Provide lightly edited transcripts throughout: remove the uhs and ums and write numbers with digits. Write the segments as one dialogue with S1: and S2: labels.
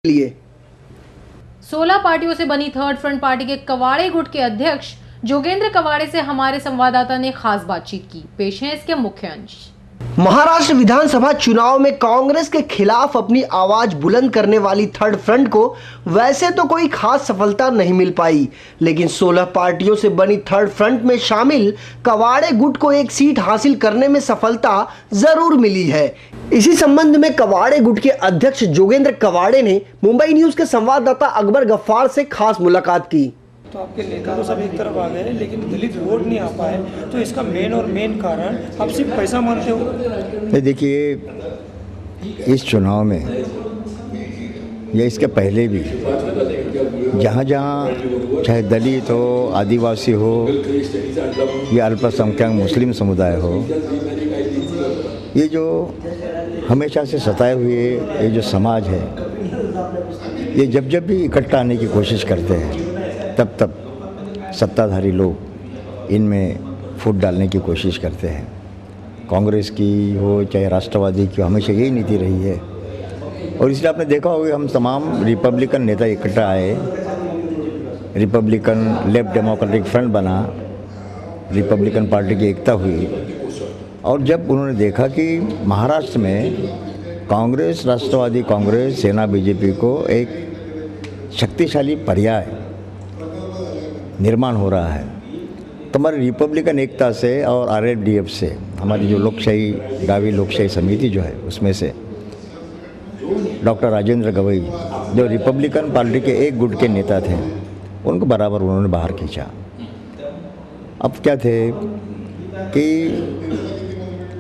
S1: लिए
S2: 16 पार्टियों से बनी थर्ड फ्रंट पार्टी के कवाड़े गुट के अध्यक्ष जोगेंद्र कवाड़े से हमारे संवाददाता ने खास बातचीत की। पेश है इसके मुख्य अंश।
S1: महाराष्ट्र विधानसभा चुनाव में कांग्रेस के खिलाफ अपनी आवाज बुलंद करने वाली थर्ड फ्रंट को वैसे तो कोई खास सफलता नहीं मिल पाई, लेकिन 16 पार्टियों से बनी थर्ड फ्रंट में शामिल कवाड़े गुट को एक सीट हासिल करने में सफलता जरूर मिली है। इसी संबंध में कवाड़े गुट के अध्यक्ष जोगेंद्र कवाड़े ने मुंबई न्यूज के संवाददाता अकबर गफ्फार से खास मुलाकात की।
S3: तो आपके नेता तो सब एक तरफ आ गए, लेकिन दलित वोट नहीं आ पाए, तो इसका मेन कारण आप सिर्फ पैसा मानते हो?
S4: देखिए, इस चुनाव में या इसके पहले भी जहाँ जहाँ चाहे दलित हो, आदिवासी हो या अल्पसंख्यक मुस्लिम समुदाय हो, ये जो हमेशा से सताए हुए ये जो समाज है, ये जब भी इकट्ठा आने की कोशिश करते हैं तब सत्ताधारी लोग इनमें फूट डालने की कोशिश करते हैं। कांग्रेस की हो चाहे राष्ट्रवादी की, हमेशा यही नीति रही है। और इसलिए आपने देखा होगा हम तमाम रिपब्लिकन नेता इकट्ठा आए, रिपब्लिकन लेफ्ट डेमोक्रेटिक फ्रंट बना, रिपब्लिकन पार्टी की एकता हुई। और जब उन्होंने देखा कि महाराष्ट्र में कांग्रेस, राष्ट्रवादी कांग्रेस, सेना बीजेपी को एक शक्तिशाली पर्याय निर्माण हो रहा है, तो हमारी रिपब्लिकन एकता से और आरएलडीएफ से, हमारी जो लोकशाही गावी लोकशाही समिति जो है उसमें से डॉक्टर राजेंद्र गवई जो रिपब्लिकन पार्टी के एक गुट के नेता थे, उनको बराबर उन्होंने बाहर खींचा। अब क्या थे कि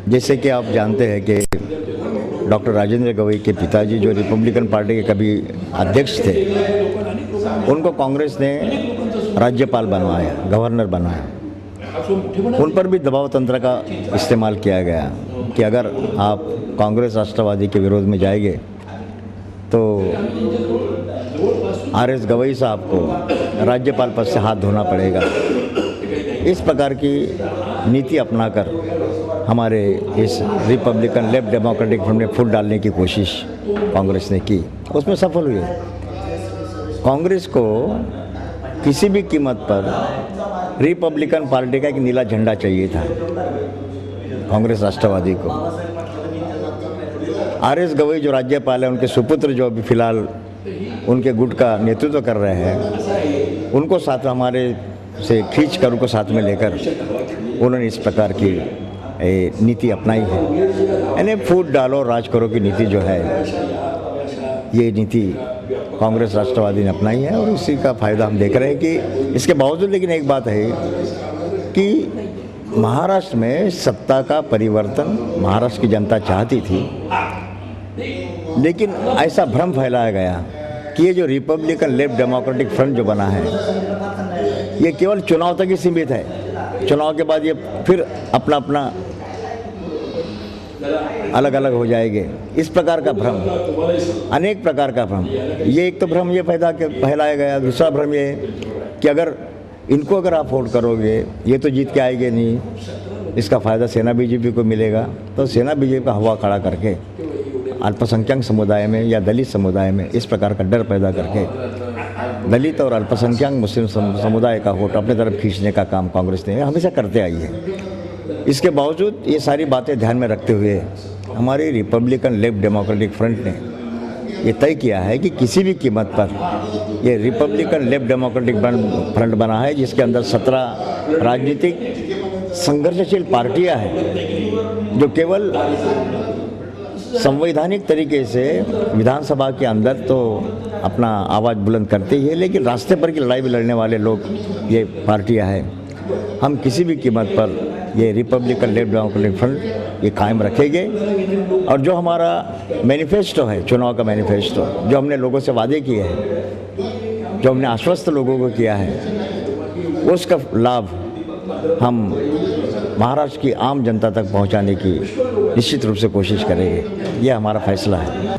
S4: जैसे कि आप जानते हैं कि डॉक्टर राजेंद्र गवई के पिताजी जो रिपब्लिकन पार्टी के कभी अध्यक्ष थे, उनको कांग्रेस ने राज्यपाल बनवाया, गवर्नर बनाया। उन पर भी दबाव तंत्र का इस्तेमाल किया गया कि अगर आप कांग्रेस राष्ट्रवादी के विरोध में जाएंगे तो आरएस गवई साहब को राज्यपाल पद से हाथ धोना पड़ेगा। इस प्रकार की नीति अपनाकर हमारे इस रिपब्लिकन लेफ्ट डेमोक्रेटिक फ्रंट में फूट डालने की कोशिश कांग्रेस ने की, उसमें सफल हुई। कांग्रेस को किसी भी कीमत पर रिपब्लिकन पार्टी का एक नीला झंडा चाहिए था। कांग्रेस राष्ट्रवादी को आरएस गवई जो राज्यपाल है, उनके सुपुत्र जो अभी फिलहाल उनके गुट का नेतृत्व कर रहे हैं, उनको साथ हमारे से खींच कर उनको साथ में लेकर उन्होंने इस प्रकार की नीति अपनाई है। यानी फूट डालो राज करो की नीति जो है, ये नीति कांग्रेस राष्ट्रवादी ने अपनाई है और इसी का फ़ायदा हम देख रहे हैं कि इसके बावजूद। लेकिन एक बात है कि महाराष्ट्र में सत्ता का परिवर्तन महाराष्ट्र की जनता चाहती थी, लेकिन ऐसा भ्रम फैलाया गया कि ये जो रिपब्लिकन लेफ्ट डेमोक्रेटिक फ्रंट जो बना है, ये केवल चुनाव तक ही सीमित है। चुनाव के बाद ये फिर अपना अपना अलग अलग हो जाएंगे। इस प्रकार का भ्रम, अनेक प्रकार का भ्रम, ये एक तो भ्रम ये फैलाया गया। दूसरा भ्रम ये कि अगर आप वोट करोगे ये तो जीत के आएंगे नहीं, इसका फ़ायदा सेना बीजेपी को मिलेगा। तो सेना बीजेपी का हवा खड़ा करके अल्पसंख्यक समुदाय में या दलित समुदाय में इस प्रकार का डर पैदा करके दलित और अल्पसंख्यक मुस्लिम समुदाय का वोट अपने तरफ खींचने का काम कांग्रेस ने हमेशा करते आई है। इसके बावजूद ये सारी बातें ध्यान में रखते हुए हमारी रिपब्लिकन लेफ्ट डेमोक्रेटिक फ्रंट ने ये तय किया है कि किसी भी कीमत पर ये रिपब्लिकन लेफ्ट डेमोक्रेटिक फ्रंट बना है, जिसके अंदर 17 राजनीतिक संघर्षशील पार्टियां हैं जो केवल संवैधानिक तरीके से विधानसभा के अंदर तो अपना आवाज़ बुलंद करते ही है, लेकिन रास्ते पर की लड़ाई भी लड़ने वाले लोग ये पार्टियां हैं। हम किसी भी कीमत पर ये रिपब्लिकन लेफ्ट डेमोक्रेटिक फ्रंट ये कायम रखेंगे। और जो हमारा मैनिफेस्टो है, चुनाव का मैनिफेस्टो, जो हमने लोगों से वादे किए हैं, जो हमने आश्वस्त लोगों को किया है, उसका लाभ हम महाराष्ट्र की आम जनता तक पहुंचाने की निश्चित रूप से कोशिश करेंगे। यह हमारा फैसला है।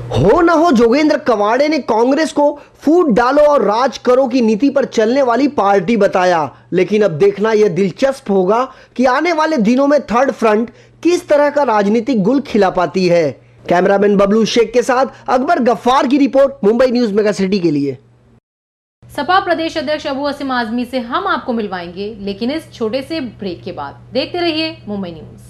S1: हो न हो, जोगेंद्र कवाड़े ने कांग्रेस को फूट डालो और राज करो की नीति पर चलने वाली पार्टी बताया। लेकिन अब देखना यह दिलचस्प होगा कि आने वाले दिनों में थर्ड फ्रंट किस तरह का राजनीतिक गुल खिला पाती है। कैमरामैन बबलू शेख के साथ अकबर गफ्फार की report Mumbai news mega city के लिए।
S2: सपा प्रदेश अध्यक्ष अबू हसीम आजमी से हम आपको मिलवाएंगे, लेकिन इस छोटे से ब्रेक के बाद। देखते रहिए मुंबई न्यूज।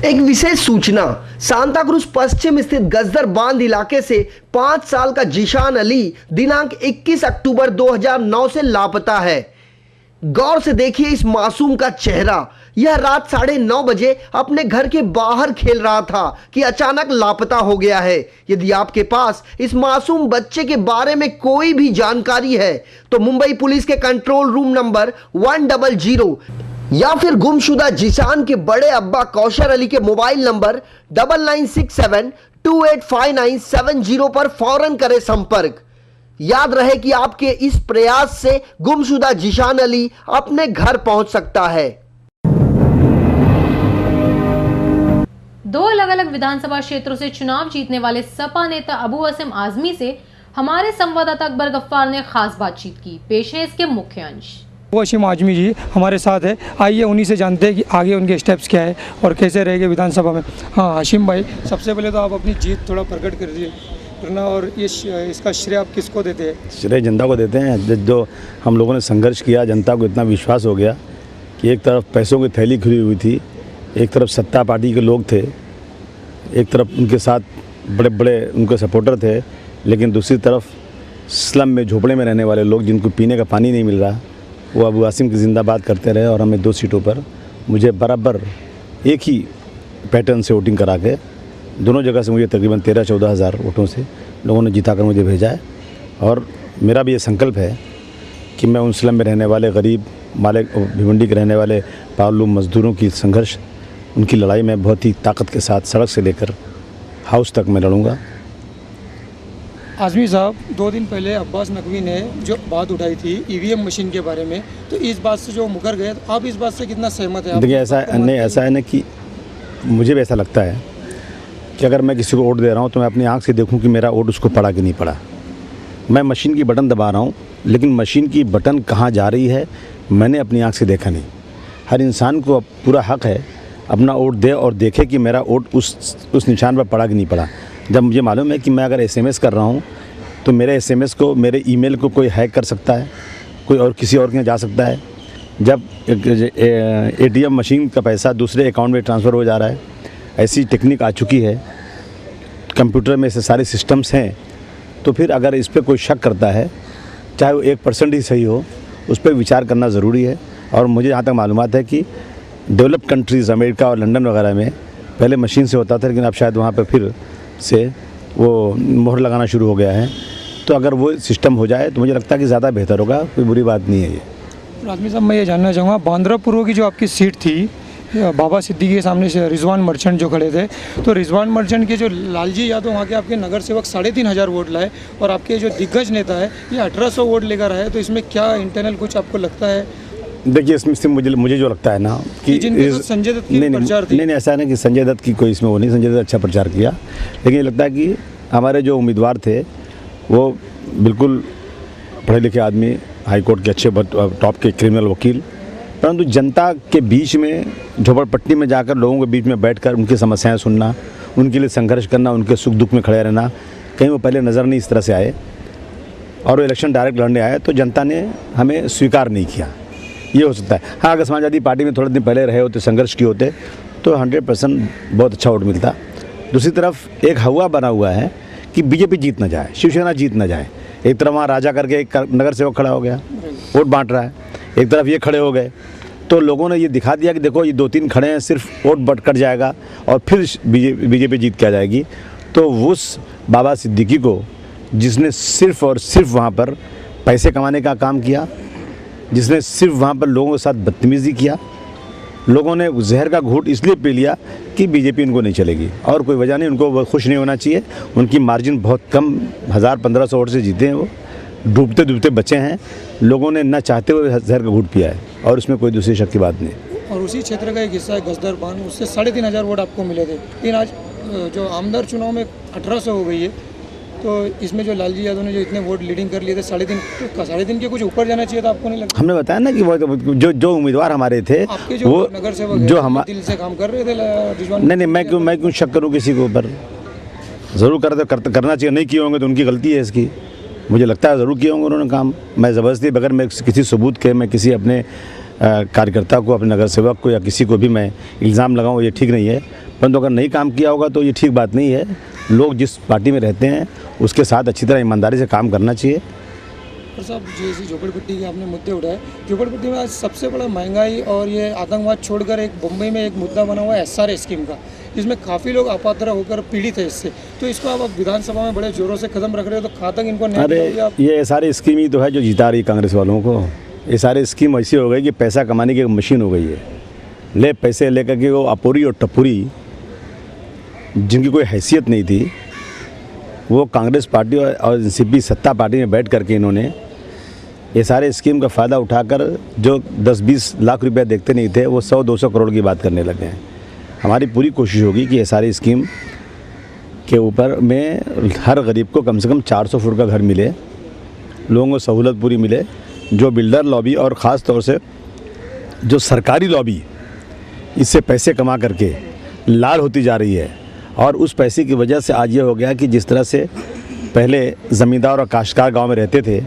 S1: एक विशेष सूचना, सांता क्रूज पश्चिम स्थित गजदर बांध इलाके से 5 साल का जिशान अली दिनांक 21 अक्टूबर 2009 से लापता है। गौर से देखिए इस मासूम का चेहरा। यह रात 9:30 बजे अपने घर के बाहर खेल रहा था कि अचानक लापता हो गया है। यदि आपके पास इस मासूम बच्चे के बारे में कोई भी जानकारी है तो मुंबई पुलिस के कंट्रोल रूम नंबर 100 या फिर गुमशुदा जिशान के बड़े अब्बा कौशर अली के मोबाइल नंबर 9967285970 पर फौरन करें संपर्क। याद रहे कि आपके इस प्रयास से गुमशुदा जिशान अली अपने घर पहुंच सकता है।
S2: 2 अलग-अलग विधानसभा क्षेत्रों से चुनाव जीतने वाले सपा नेता अबू हसीम आजमी से हमारे संवाददाता अकबर गफ्फार ने खास बातचीत की। पेश है इसके मुख्य अंश।
S3: अबू हसीम आजमी जी हमारे साथ है, आइए उन्हीं से जानते हैं कि आगे उनके स्टेप्स क्या है और कैसे रहेंगे विधानसभा में। हाँ हाशिम भाई, सबसे पहले तो आप अपनी जीत थोड़ा प्रकट कर दिए करना, और इसका श्रेय आप किसको देते हैं?
S5: श्रेय जनता को देते हैं। जो हम लोगों ने संघर्ष किया, जनता को इतना विश्वास हो गया कि एक तरफ पैसों की थैली खुली हुई थी, एक तरफ सत्ता पार्टी के लोग थे, एक तरफ उनके साथ बड़े बड़े उनके सपोर्टर थे, लेकिन दूसरी तरफ स्लम में झोपड़े में रहने वाले लोग जिनको पीने का पानी नहीं मिल रहा, वो अबू हसीम की जिंदाबाद करते रहे। और हमें 2 सीटों पर मुझे बराबर एक ही पैटर्न से वोटिंग करा के दोनों जगह से मुझे तकरीबन 13-14 हज़ार वोटों से लोगों ने जिता कर मुझे भेजा है। और मेरा भी ये संकल्प है कि मैं उन स्लम में रहने वाले गरीब मालिक भिवंडी के रहने वाले पालू मज़दूरों की संघर्ष, उनकी लड़ाई में बहुत ही ताकत के साथ सड़क से लेकर हाउस तक मैं लड़ूंगा।
S3: आजमी साहब, 2 दिन पहले अब्बास नकवी ने जो बात उठाई थी ईवीएम मशीन के बारे में, तो इस बात से जो मुकर गए, तो आप इस बात से कितना सहमत हैं?
S5: देखिए ऐसा है ना कि मुझे भी ऐसा लगता है कि अगर मैं किसी को वोट दे रहा हूँ तो मैं अपनी आँख से देखूँ कि मेरा वोट उसको पड़ा कि नहीं पड़ा। मैं मशीन की बटन दबा रहा हूँ, लेकिन मशीन की बटन कहाँ जा रही है मैंने अपनी आँख से देखा नहीं। हर इंसान को पूरा हक है अपना वोट दे और देखे कि मेरा वोट उस निशान पर पड़ा कि नहीं पड़ा। जब मुझे मालूम है कि मैं अगर SMS कर रहा हूँ तो मेरे SMS को, मेरे ईमेल को कोई हैक कर सकता है, कोई और किसी और के जा सकता है। जब ATM मशीन का पैसा दूसरे अकाउंट में ट्रांसफ़र हो जा रहा है, ऐसी टेक्निक आ चुकी है, कंप्यूटर में ऐसे सारे सिस्टम्स हैं, तो फिर अगर इस पर कोई शक करता है, चाहे वो 1% ही सही हो, उस पर विचार करना ज़रूरी है। और मुझे जहाँ तक मालूमात है कि डेवलप्ड कंट्रीज़ अमेरिका और लंदन वगैरह में पहले मशीन से होता था, लेकिन अब शायद वहाँ पर फिर से वो मोहर लगाना शुरू हो गया है। तो अगर वो सिस्टम हो जाए तो मुझे लगता है कि ज़्यादा बेहतर होगा, कोई बुरी बात नहीं है ये।
S3: आजमी साहब, मैं ये जानना चाहूँगा, बांद्रा पूर्व की जो आपकी सीट थी, बाबा सिद्दीकी के सामने से रिजवान मर्चेंट जो खड़े थे, तो रिजवान मर्चेंट के जो लालजी यादव वहाँ के आपके नगर सेवक 3,500 वोट लाए, और आपके जो दिग्गज नेता है ये 1800 वोट लेकर आए, तो इसमें क्या इंटरनल कुछ आपको लगता है?
S5: देखिए इसमें से मुझे जो लगता है ना कि
S3: संजय दत्त की प्रचार थी।
S5: नहीं, ऐसा है ना कि संजय दत्त की कोई इसमें वो नहीं, संजय दत्त अच्छा प्रचार किया, लेकिन ये लगता है कि हमारे जो उम्मीदवार थे वो बिल्कुल पढ़े लिखे आदमी, हाई कोर्ट के अच्छे टॉप के क्रिमिनल वकील, परंतु जनता के बीच में झोपड़पट्टी में जाकर लोगों के बीच में बैठकर उनकी समस्याएं सुनना, उनके लिए संघर्ष करना, उनके सुख दुख में खड़े रहना, कहीं वो पहले नज़र नहीं इस तरह से आए और वो इलेक्शन डायरेक्ट लड़ने आए तो जनता ने हमें स्वीकार नहीं किया। ये हो सकता है। हाँ, अगर समाजवादी पार्टी में थोड़े दिन पहले रहे होते, संघर्ष किए होते तो 100% बहुत अच्छा वोट मिलता। दूसरी तरफ एक हवा बना हुआ है कि बीजेपी जीत न जाए, शिवसेना जीत न जाए। एक तरफ वहाँ राजा करके एक नगर सेवक खड़ा हो गया, वोट बांट रहा है, एक तरफ ये खड़े हो गए, तो लोगों ने ये दिखा दिया कि देखो ये 2-3 खड़े हैं, सिर्फ वोट बट कट जाएगा और फिर बीजेपी जीत के आ जाएगी। तो उस बाबा सिद्दीकी को जिसने सिर्फ और सिर्फ वहाँ पर पैसे कमाने का काम किया, जिसने सिर्फ वहाँ पर लोगों के साथ बदतमीज़ी किया, लोगों ने जहर का घूंट इसलिए पी लिया कि बीजेपी उनको नहीं चलेगी, और कोई वजह नहीं। उनको खुश नहीं होना चाहिए। उनकी मार्जिन बहुत कम 1000-1500 वोट से जीते हैं, वो डूबते डूबते बचे हैं। लोगों ने न चाहते हुए जहर का घूंट पिया है, और उसमें कोई दूसरी शक की बात नहीं।
S3: और उसी क्षेत्र का एक हिस्सा है गजदर बांध, उससे 3500 वोट आपको मिले थे। लेकिन आज जो आमदार चुनाव में 1800 हो गई है, तो इसमें जो लालजी यादव ने जो इतने वोट लीडिंग कर लिए थे 3.5 के कुछ ऊपर जाना चाहिए था, आपको नहीं लगता?
S5: हमने बताया ना कि वो जो उम्मीदवार हमारे थे,
S3: आपके जो
S5: वो
S3: नगर सेवक
S5: जो हम
S3: दिल से काम कर रहे थे रिजवान।
S5: नहीं, मैं क्यों शक करूँ किसी के ऊपर? ज़रूर करना चाहिए। नहीं किए होंगे तो उनकी गलती है इसकी। मुझे लगता है ज़रूर किए होंगे उन्होंने काम। मैं ज़बरदस्ती बगैर मैं किसी सबूत के मैं किसी अपने कार्यकर्ता को, अपने नगर सेवक को या किसी को भी मैं इल्ज़ाम लगाऊं, ये ठीक नहीं है। परंतु अगर नहीं काम किया होगा तो ये ठीक बात नहीं है। लोग जिस पार्टी में रहते हैं उसके साथ अच्छी तरह ईमानदारी से काम करना चाहिए।
S3: और साहब, जैसे झोपड़पट्टी के आपने मुद्दे उठाए, झोपड़पट्टी में आज सबसे बड़ा महंगाई और ये आतंकवाद छोड़कर एक मुंबई में एक मुद्दा बना हुआ है SR स्कीम का, जिसमें काफ़ी लोग अपात्र होकर पीड़ित है इससे। तो इसको आप विधानसभा में बड़े जोरों से कदम रख रहे हो, तो कहाँ तक इनको न्याय दिलाओगे आप?
S5: ये SR स्कीम ही तो है जो जिता रही कांग्रेस वालों को। SR स्कीम ऐसी हो गई कि पैसा कमाने की एक मशीन हो गई है। ले पैसे लेकर के वो अपूरी और टपूरी जिनकी कोई हैसियत नहीं थी, वो कांग्रेस पार्टी और NCP सत्ता पार्टी में बैठ करके इन्होंने SR स्कीम का फ़ायदा उठाकर जो 10-20 लाख रुपया देखते नहीं थे, वो 100-200 करोड़ की बात करने लगे हैं। हमारी पूरी कोशिश होगी कि SR स्कीम के ऊपर में हर गरीब को कम से कम 400 फुट का घर मिले, लोगों को सहूलत पूरी मिले। जो बिल्डर लॉबी और ख़ास तौर से जो सरकारी लॉबी इससे पैसे कमा करके लाल होती जा रही है, और उस पैसे की वजह से आज ये हो गया कि जिस तरह से पहले ज़मींदार और काश्तकार गांव में रहते थे,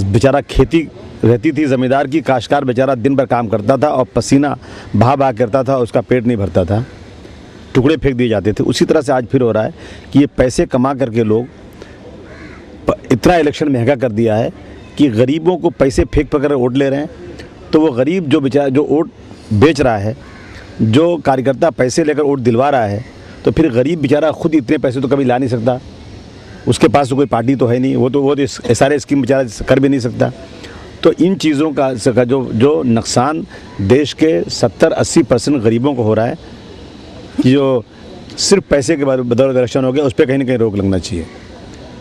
S5: बेचारा खेती रहती थी ज़मींदार की, काश्तकार बेचारा दिन भर काम करता था और पसीना बहा करता था, उसका पेट नहीं भरता था, टुकड़े फेंक दिए जाते थे। उसी तरह से आज फिर हो रहा है कि ये पैसे कमा करके लोग इतना इलेक्शन महंगा कर दिया है कि गरीबों को पैसे फेंक कर वोट ले रहे हैं। तो वो गरीब जो बेचारा जो वोट बेच रहा है, जो कार्यकर्ता पैसे लेकर वोट दिलवा रहा है, तो फिर गरीब बेचारा खुद इतने पैसे तो कभी ला नहीं सकता। उसके पास तो कोई पार्टी तो है नहीं, वो तो SR स्कीम बेचारा कर भी नहीं सकता। तो इन चीज़ों का जो नुकसान देश के 70-80% गरीबों को हो रहा है, कि जो सिर्फ पैसे के बदौलत इलेक्शन हो गया, उस पर कहीं ना कहीं रोक लगना चाहिए।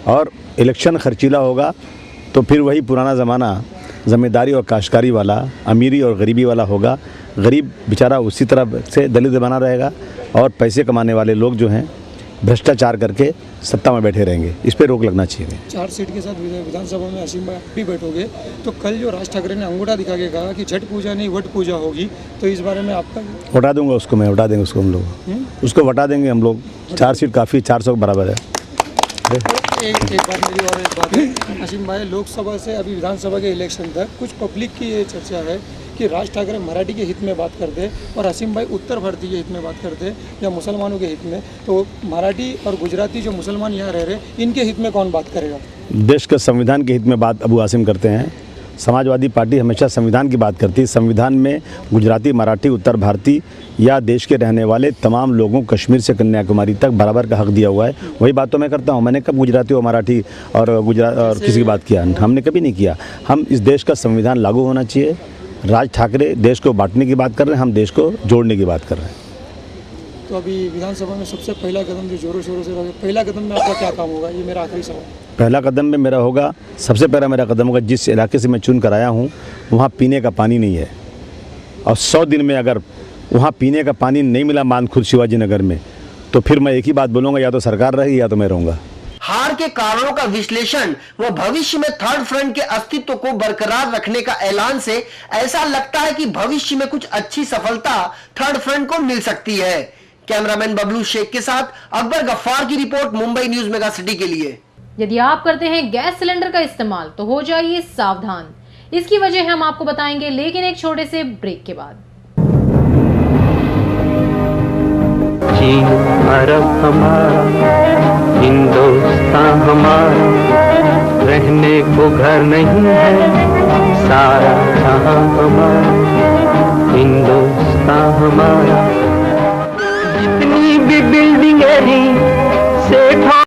S5: और इलेक्शन खर्चीला होगा तो फिर वही पुराना ज़माना ज़मींदारी और काश्तकारी वाला, अमीरी और गरीबी वाला होगा। गरीब बेचारा उसी तरह से दलित बना रहेगा, और पैसे कमाने वाले लोग जो हैं भ्रष्टाचार करके सत्ता में बैठे रहेंगे। इस पर रोक लगना चाहिए।
S3: 4 सीट के साथ विधानसभा में असीम भाई भी बैठोगे, तो कल जो राज ठाकरे ने अंगूठा दिखा के कहा कि छठ पूजा नहीं वट पूजा होगी, तो इस बारे में आपका?
S5: वटा दूंगा उसको, मैं वटा देंगे उसको, हम लोग उसको वटा देंगे हम लोग। 4 सीट काफ़ी, 400 के बराबर है।
S3: एक बात मेरी और एक बात है असीम भाई, लोकसभा से अभी विधानसभा के इलेक्शन तक कुछ पब्लिक की ये चर्चा है कि राज ठाकरे मराठी के हित में बात करते और असीम भाई उत्तर भारतीय के हित में बात करते या मुसलमानों के हित में। तो मराठी और गुजराती जो मुसलमान यहाँ रह रहे, इनके हित में कौन बात करेगा?
S5: देश के संविधान के हित में बात अबू आसिम करते हैं। समाजवादी पार्टी हमेशा संविधान की बात करती है। संविधान में गुजराती, मराठी, उत्तर भारतीय या देश के रहने वाले तमाम लोगों को कश्मीर से कन्याकुमारी तक बराबर का हक दिया हुआ है। वही बात तो मैं करता हूँ। मैंने कब गुजराती और मराठी और गुजरात और किसी की बात किया? हमने कभी नहीं किया। हम इस देश का संविधान लागू होना चाहिए। राज ठाकरे देश को बांटने की बात कर रहे हैं, हम देश को जोड़ने की बात कर रहे हैं।
S3: तो अभी विधानसभा में सबसे पहला कदम जो जोरों शोरों से रहे, पहला कदम में आपका क्या काम होगा? ये मेरा आखिरी सवाल।
S5: पहला कदम में मेरा होगा, सबसे पहला मेरा कदम होगा, जिस इलाके से मैं चुन कर आया हूँ वहाँ पीने का पानी नहीं है, और 100 दिन में अगर वहाँ पीने का पानी नहीं मिला मानखुर्द शिवाजी नगर में, तो फिर मैं एक ही बात बोलूँगा, या तो सरकार रहेगी या तो मैं रहूँगा।
S1: हार के कारणों का विश्लेषण व भविष्य में थर्ड फ्रंट के अस्तित्व को बरकरार रखने का ऐलान से ऐसा लगता है कि भविष्य में कुछ अच्छी सफलता थर्ड फ्रंट को मिल सकती है। कैमरामैन बबलू शेख के साथ अकबर गफ्फार की report, Mumbai news mega city के लिए।
S2: यदि आप करते हैं गैस सिलेंडर का इस्तेमाल तो हो जाइए सावधान। इसकी वजह हम आपको बताएंगे, लेकिन एक छोटे से ब्रेक के बाद।
S6: चीन अरब हमारा, हिंदुस्तान हमारा, रहने को घर नहीं है, सारा जहां हमारा, हिंदुस्तान हमारा। जितनी भी बिल्डिंगें हैं सेठों